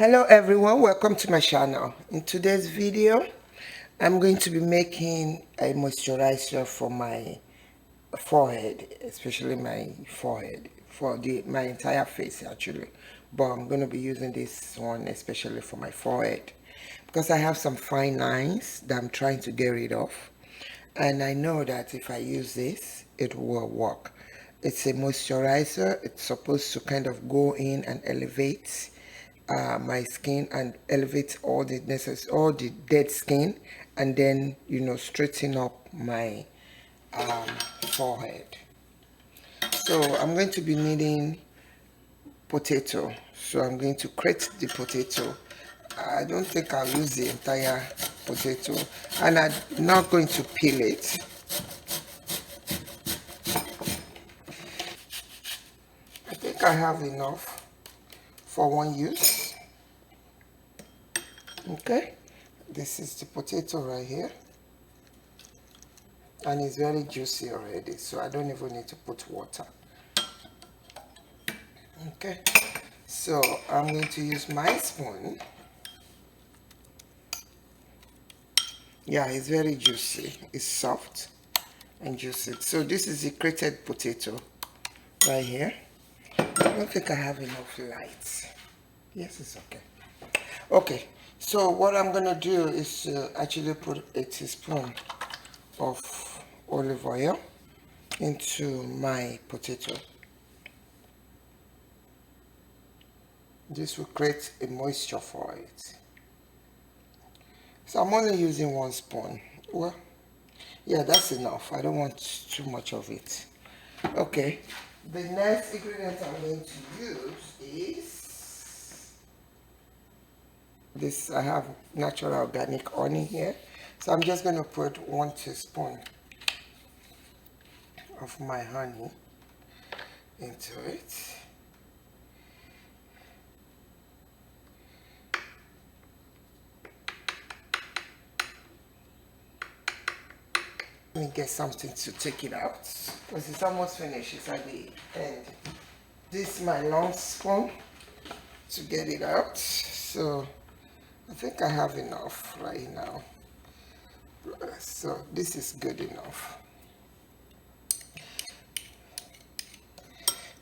Hello everyone, welcome to my channel. In today's video I'm going to be making a moisturizer for my forehead, especially my forehead, for my entire face actually, but I'm going to be using this one especially for my forehead because I have some fine lines that I'm trying to get rid of, and I know that if I use this it will work. It's a moisturizer. It's supposed to kind of go in and elevate my skin and elevate all the dead skin, and then straighten up my forehead. So I'm going to be needing potato, so I'm going to crate the potato. I don't think I'll use the entire potato, and I'm not going to peel it. I think I have enough for one use. Okay, this is the potato right here, and it's very juicy already, so I don't even need to put water. Okay, so I'm going to use my spoon. Yeah, it's very juicy, it's soft and juicy. So this is the grated potato right here. I don't think I have enough light. Yes, it's okay. Okay, so what I'm gonna do is actually put a teaspoon of olive oil into my potato. This will create a moisture for it. So I'm only using 1 spoon. Well, yeah, that's enough. I don't want too much of it. Okay, the next ingredient I'm going to use is this. I have natural organic honey here, so I'm just going to put 1 teaspoon of my honey into it. Let me get something to take it out because it's almost finished. It's at the end. This is my long spoon to get it out, so I think I have enough right now. So this is good enough.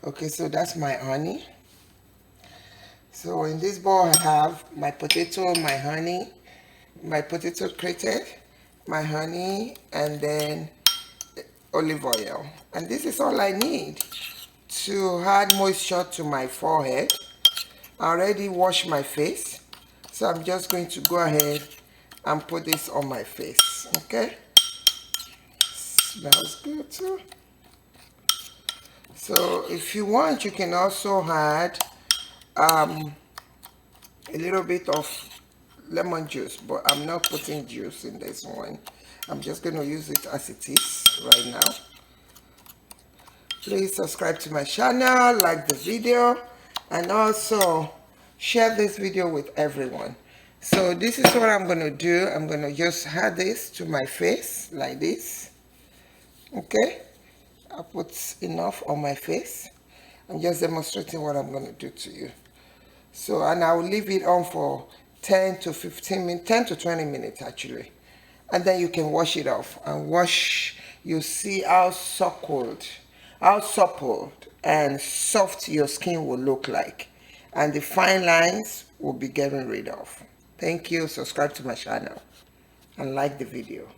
Okay, so that's my honey. So in this bowl I have my potato, my honey, my potato grated, my honey, and then olive oil. And this is all I need to add moisture to my forehead. I already washed my face, so I'm just going to go ahead and put this on my face. Okay, smells good too. So if you want, you can also add a little bit of lemon juice, but I'm not putting juice in this one. I'm just going to use it as it is right now. Please subscribe to my channel, like the video, and also share this video with everyone. So this is what I'm going to do. I'm going to just add this to my face like this. Okay, I put enough on my face. I'm just demonstrating what I'm going to do to you. So, and I will leave it on for 10 to 15 minutes, 10 to 20 minutes actually. And then you can wash it off and wash. You see how supple and soft your skin will look like. And the fine lines will be getting rid of. Thank you. Subscribe to my channel and like the video.